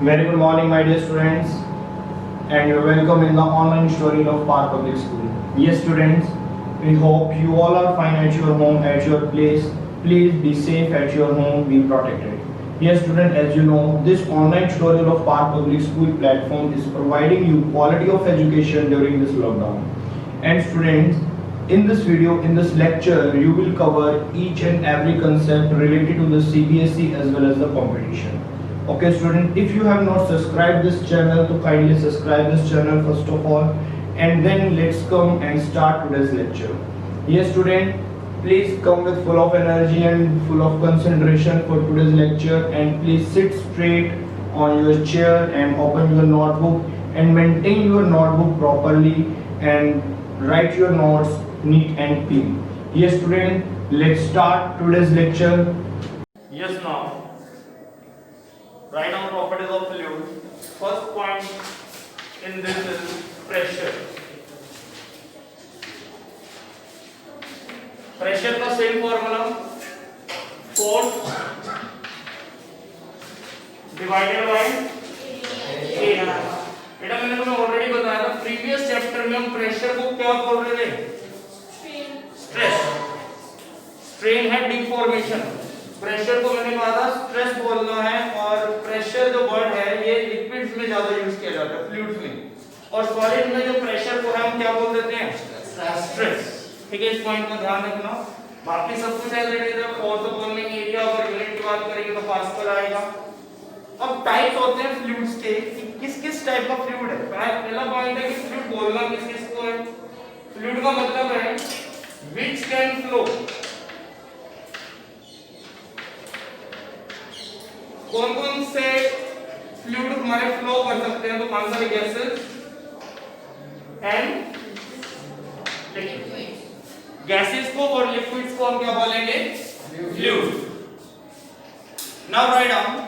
Very good morning, my dear students, and you're welcome in the online story of Park Public School. Yes, students, we hope you all are fine at your home, at your place. Please be safe at your home, be protected. Yes, student, as you know, this online tutorial of Park Public School platform is providing you quality of education during this lockdown. And students, in this video, in this lecture, you will cover each and every concept related to the CBSE as well as the competition. Okay, student, if you have not subscribed this channel, to kindly subscribe this channel first of all, and then let's come and start today's lecture. Yes, student, please come with full of energy and full of concentration for today's lecture, and please sit straight on your chair and open your notebook and maintain your notebook properly and write your notes neat and clean. Yes, student, let's start today's lecture. Yes, now write down properties of fluid. First point in this is pressure. Pressure का same formula, force divided by area. बेटा मैंने तुम्हें already बताया था previous chapter में हम pressure को क्या बोल रहे थे? स्ट्रेस. स्ट्रेन है डिफॉर्मेशन. प्रेशर को मैंने कहा था स्ट्रेस बोलना है, और प्रेशर जो वर्ड है ये लिक्विड्स में ज्यादा यूज किया जाता है, फ्लूइड्स में, और सॉलिड में जो प्रेशर को है हम क्या बोल देते हैं? स्ट्रेस. ठीक है, इस पॉइंट का ध्यान रखना. बाकी सब कुछ एज इट इज है. फोर्स अपॉन में एरिया, अगर यूनिट की बात करेंगे तो पास्कल आएगा. अब टाइप्स होते हैं फ्लूइड्स के कि किस किस टाइप का फ्लूइड है. पहला पॉइंट है कि फ्लूइड बोलना किस किस को है. फ्लूइड का मतलब है व्हिच कैन फ्लो. कौन कौन से फ्लूइड हमारे फ्लो कर सकते हैं? तो कौन सा? Gases and liquid. गैसेस को और लिक्विड्स को हम क्या बोलेंगे? Fluid. Now write down.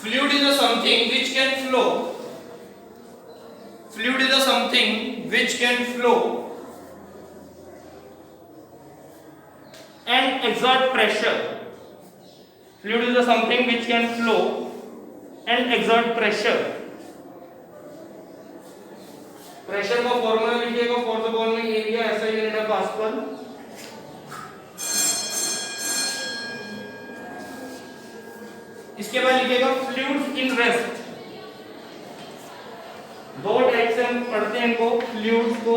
Fluid is a something which can flow. Fluid is a something which can flow and exert pressure. Fluid is a something which can flow and exert pressure. Pressure का formula लिखिएगा. Force upon में area, ऐसा unit है pascal. इसके बाद लिखिएगा fluids in rest. दो type से हम पढ़ते हैं इनको, फ्लूइड्स को.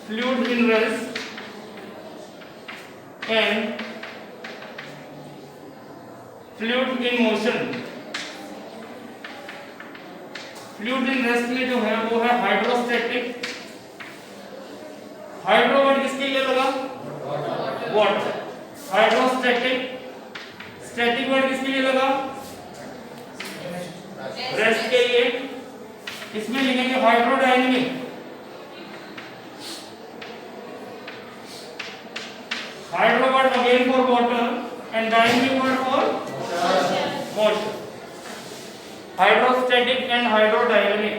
Fluid in rest and fluid in motion. Fluid in rest में जो है वो है हाइड्रोस्टैटिक. हाइड्रो वर्ड किसके लिए लगा? वाटर. हाइड्रोस्टैटिक. स्टैटिक वर्ड किसके लिए लगा? रेस्ट के लिए. इसमें लिखेंगे hydrodynamic. Hydro word again for water and dynamic word for motion. Hydrostatic and hydrodynamic.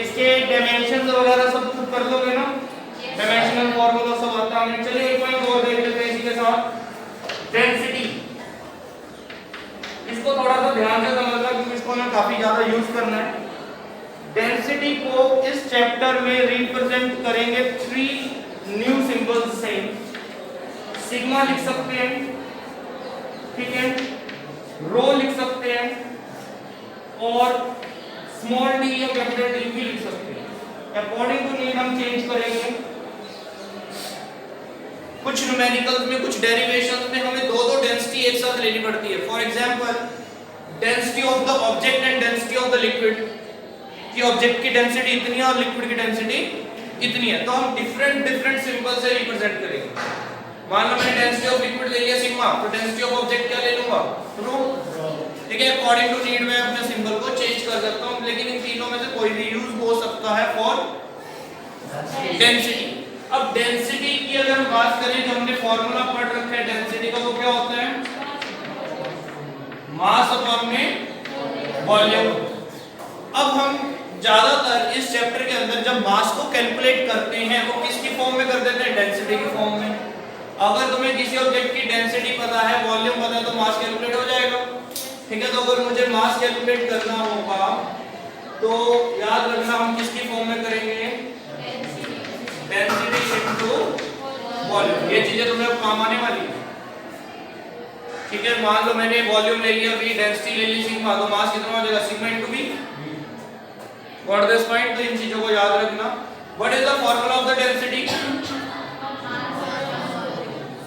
इसके डायमेंशन वगैरह सब कुछ कर लोगे ना? डायमेंशनल फार्मूला सब आता है. चलिए एक पॉइंट और देख लेते हैं इसी के साथ. डेंसिटी. इसको थोड़ा सा ध्यान से समझना क्योंकि इसको हमें काफी ज्यादा यूज करना है. डेंसिटी को इस चैप्टर में रिप्रेजेंट करेंगे 3 न्यू सिंबल्स से. सिग्मा लिख सकते हैं, ठीक है, रो लिख सकते हैं, और स्मॉल डी या कैपिटल डी भी लिख सकते हैं. अकॉर्डिंग टू नीड हम चेंज करेंगे. कुछ न्यूमेरिकल्स में, कुछ डेरिवेशंस में हमें दो डेंसिटी एक साथ लेनी पड़ती है. For example density of the object and density of the liquid. कि ऑब्जेक्ट की डेंसिटी इतनी है और लिक्विड की डेंसिटी इतनी है, तो हम डिफरेंट सिंबल से रिप्रेजेंट करेंगे. मान लो मैंने डेंसिटी ऑफ लिक्विड ले लिया सिग्मा, तो डेंसिटी ऑफ ऑब्जेक्ट क्या ले लूंगा? रो. ठीक है, अकॉर्डिंग टू नीड मैं अपने सिंबल को चेंज कर सकता हूं, लेकिन इन तीनों में से कोई भी यूज हो सकता है फॉर डेंसिटी. अब डेंसिटी की अगर हम बात करें तो हमने फॉर्मूला पढ़ रखा है डेंसिटी का, वो क्या होता है? मास अपॉन में वॉल्यूम. अब हम ज्यादातर इस चैप्टर के अंदर जब मास को कैलकुलेट करते हैं वो किसकी फॉर्म में कर देते हैं, डेंसिटी की फॉर्म में। अगर तुम्हें किसी ऑब्जेक्ट की डेंसिटी पता है, वॉल्यूम पता है, तो मास कैलकुलेट हो जाएगा। ठीक है, तो अगर मुझे मास कैलकुलेट करना होगा तो याद रखना हम किसकी फॉर्म में करेंगे, डेंसिटी इनटू वॉल्यूम। ये चीजें तुम्हें काम आने वाली है। ठीक है, मान लो मैंने वॉल्यूम ले लिया v, डेंसिटी ले ली सिग्मा, तो मास कितना हो जाएगा, sigma into v। Got this point? तो इन चीजों को याद रखना। What is the formula of the density?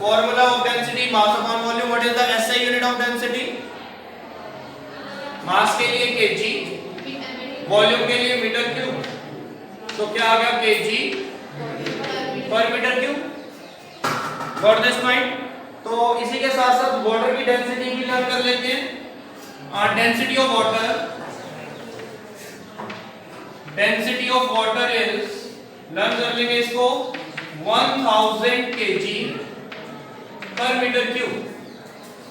Formula of density mass upon volume. What is the SI unit of density? Mass के लिए केजी, वॉल्यूम के लिए मीटर क्यूब। तो क्या आ गया, केजी पर metre cube. Got this point? तो इसी के साथ साथ वाटर की डेंसिटी भी लर्न कर लेते हैं। Density of water, density of water is, learn कर लेंगे इसको, 1000 kg पर मीटर क्यूब।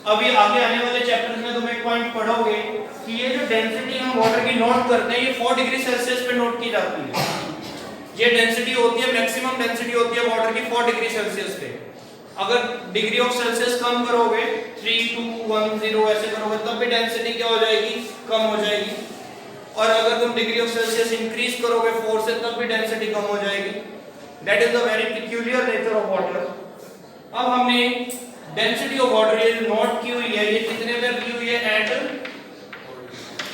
अभी आगे आने वाले चैप्टर में तुम एक पॉइंट पढ़ोगे कि ये जो डेंसिटी हम वाटर की नोट करते हैं, ये 4 डिग्री सेल्सियस पे नोट की जाती है। ये डेंसिटी होती है, मैक्सिमम डेंसिटी होती है वाटर की 4 डिग्री सेल्सियस पे। अगर डिग्री ऑफ सेल्सियस कम करोगे, 3, 2, 1, 0 ऐसे करोगे, तब भी डेंसिटी क्या हो जाएगी, कम हो जाएगी। और अगर तुम डिग्री ऑफ सेल्सियस इंक्रीज करोगे 4 से, तब भी डेंसिटी कम हो जाएगी। That is the very peculiar nature of water. अब हमने डेंसिटी ऑफ वाटर ये नोट की हुई है, ये कितने पे की हुई है, एट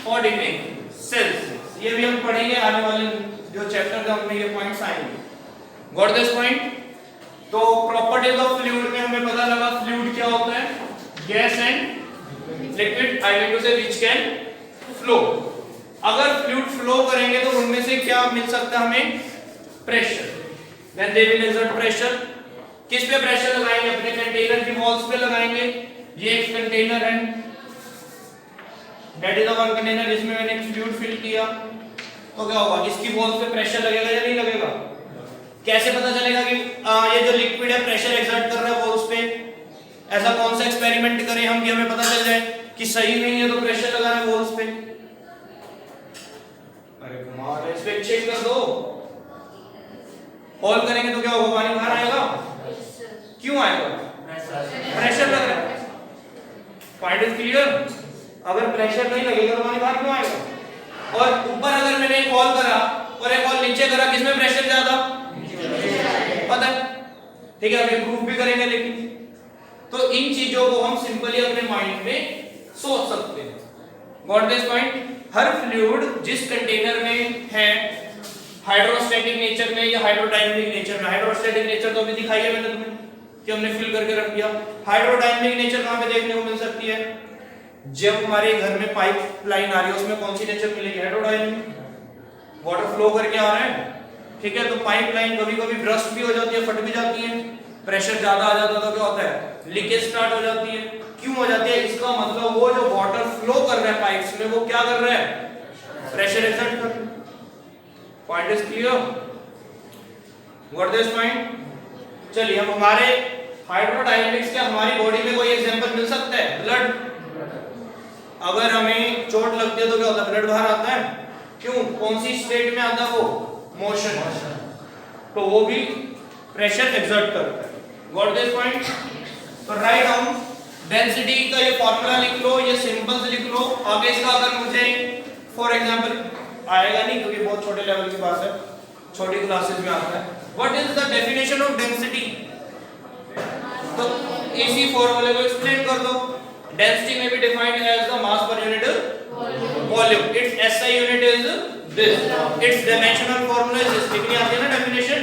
4 डिग्री सेल्सियस। ये भी हम पढ़ेंगे आने वाले जो चैप्टर में ये पॉइंट्स आएंगे। Got this point? तो प्रॉपर्टीज ऑफ फ्लूइड में हमें पता लगा फ्लूइड क्या होता है, gas and liquid, I mean to say which can flow. अगर फ्लूइड फ्लो करेंगे तो उनमें से क्या मिल सकता है हमें, pressure. Then they will exert pressure. किस पे प्रेशर लगाएंगे, अपने कंटेनर की वॉल्स पे लगाएंगे। ये एक कंटेनर है, that is the one container जिसमें मैंने फ्लूइड फिल किया। तो क्या होगा, इसकी वॉल्स पे प्रेशर लगेगा या नहीं लगेगा? कैसे पता चलेगा कि ये जो लिक्विड है प्रेशर एक्सर्ट कर रहा है वॉल्स पे? ऐसा कौन सा एक्सपेरिमेंट करें हम कि हमें पता चल जाए कि सही नहीं है तो प्रेशर लगा रहा है वॉल्स पे? अरे कुमार, इस पे चेक कर दो। होल करेंगे तो क्या होगा, पानी बाहर आएगा? क्यों आएगा, प्रेशर लग रहा है। Point is clear? अगर प्रेशर नहीं लगेगा तो पानी बाहर क्यों आएगा? और ऊपर अगर मैंने एक होल करा और एक होल नीचे करा, किसमें प्रेशर ज्यादा, पता है? ठीक है, हम प्रूफ भी करेंगे। लेकिन तो इन चीजों को हम सिंपली अपने माइंड में सोच सकते हैं। Got this point? Her fluid जिस कंटेनर में है, हाइड्रोस्टैटिक नेचर में या हाइड्रोडायनामिक नेचर में। हाइड्रोस्टैटिक नेचर तो अभी दिखाई है मैंने तुम्हें कि हमने फिल करके रख दिया। हाइड्रोडायनामिक नेचर कहां पे देखने को मिल सकती है, जब हमारे घर में पाइप लाइन आ रही है, उसमें कौन सी नेचर मिलेगी, हाइड्रोडायनामिक। वाटर फ्लो करके आ रहा है, ठीक है, तो पाइप लाइन कभी कभी ब्रस्ट भी हो जाती है, फट भी जाती है। प्रेशर ज्यादा आ जाता है तो क्या होता है, लीकेज स्टार्ट हो जाती है। क्यों हो जाती है? इसका मतलब वो जो वाटर फ्लो कर रहा है पाइप्स में, वो क्या कर रहा है, प्रेशर एक्सर्ट कर रहा है। Point is clear? What this point? चलिए, हम हमारे हाइड्रोडायनामिक्स के हमारी बॉडी में कोई एग्जांपल मिल सकता है, ब्लड। अगर हमें चोट लगती है तो क्या होता है, ब्लड बाहर आता है। क्यों, कौन सी स्टेट में आता है वो, मोशन। तो वो भी प्रेशर एक्सर्ट करता है। Got this point? तो राइट डाउन डेंसिटी का ये फार्मूला लिख लो, ये सिंबल्स लिख लो। आगे इसका अगर मुझे फॉर एग्जांपल आएगा नहीं, क्योंकि बहुत छोटे लेवल की बात है, छोटी क्लासेस में आता है। What is the definition of density? तो इसी फार्मूले को एक्सप्लेन कर दो। डेंसिटी में be defined as the mass per unit volume. Its SI unit is this, its dimensional formula is this. लिखनी आती है ना डेफिनेशन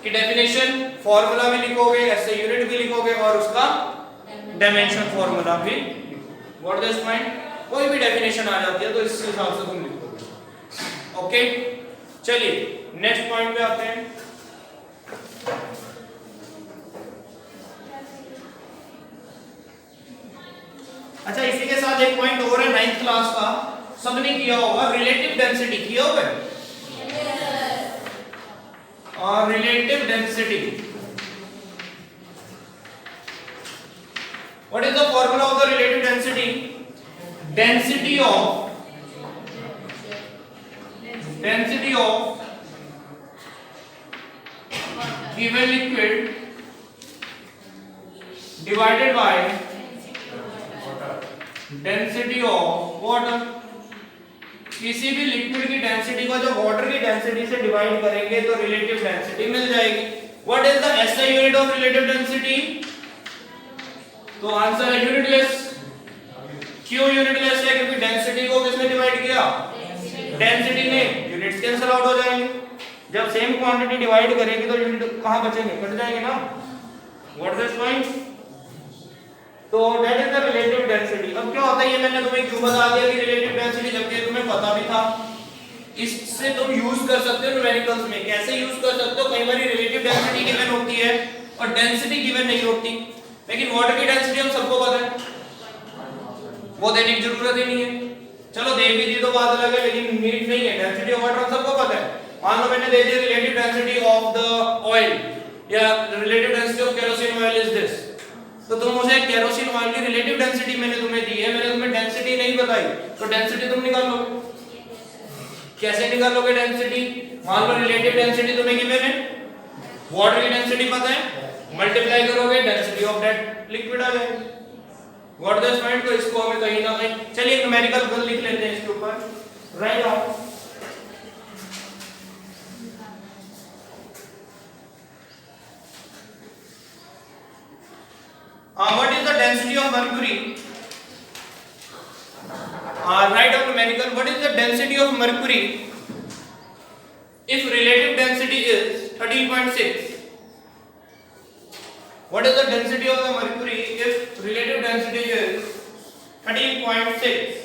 की, डेफिनेशन फार्मूला भी लिखोगे, एसआई यूनिट भी लिखोगे और उसका डायमेंशन फार्मूला भी। What this point? कोई भी डेफिनेशन आ जाती है तो इस हिसाब से तुम लिखोगे। ओके, चलिए नेक्स्ट पॉइंट पे आते हैं। अच्छा, इसी के साथ एक पॉइंट और है 9th क्लास का, सबने किया होगा, रिलेटिव डेंसिटी किया होगा। और relative density, what is the formula of the relative density? Density of given liquid divided by density of water. किसी भी लिक्विड की डेंसिटी को जब वाटर की डेंसिटी से डिवाइड करेंगे तो रिलेटिव डेंसिटी मिल जाएगी। What is the SI unit of relative density? तो आंसर है यूनिटलेस। क्यों यूनिटलेस है? क्योंकि डेंसिटी को किसने डिवाइड किया? डेंसिटी ने। यूनिट्स कैंसिल आउट हो जाएंगे। जब सेम क्वांटिटी डिवाइड करेंगे तो यूनिट कहां बचेंगे? कट जाएंगे ना। What is this point? तो that is the relative density. अब क्या होता है, ये मैंने तुम्हें क्यों बता दिया कि रिलेटिव डेंसिटी, जबकि तुम्हें पता भी था। इससे तुम यूज कर सकते हो न्यूमेरिकल्स में। कैसे यूज कर सकते हो? कई बार रिलेटिव डेंसिटी गिवन होती है और डेंसिटी गिवन नहीं होती, लेकिन वाटर की डेंसिटी हम सबको पता है, वो देने की जरूरत ही नहीं है। चलो दे भी दी तो बात अलग है, लेकिन नीड नहीं है। डेंसिटी ऑफ वाटर हम सबको पता है। मान लो मैंने दे दी relative density of the oil या relative density of kerosene oil is this, तो तुम मुझे केरोसिन ऑयल की रिलेटिव डेंसिटी मैंने तुम्हें दी है, मैंने तुम्हें डेंसिटी नहीं बताई, तो डेंसिटी तुम निकाल लोगे। कैसे निकालोगे डेंसिटी? मान लो रिलेटिव डेंसिटी तुम्हें गिवन है, वाटर की डेंसिटी पता है, मल्टीप्लाई करोगे डेंसिटी ऑफ दैट लिक्विड आ जाएगी। What this point? तो इसको हमें कहीं ना कहीं, चलिए एक न्यूमेरिकल गल लिख लेते हैं इसके ऊपर। Write down what is the density of mercury? Write down numerical. What is the density of mercury if relative density is 13.6? What is the density of the mercury if relative density is 13.6?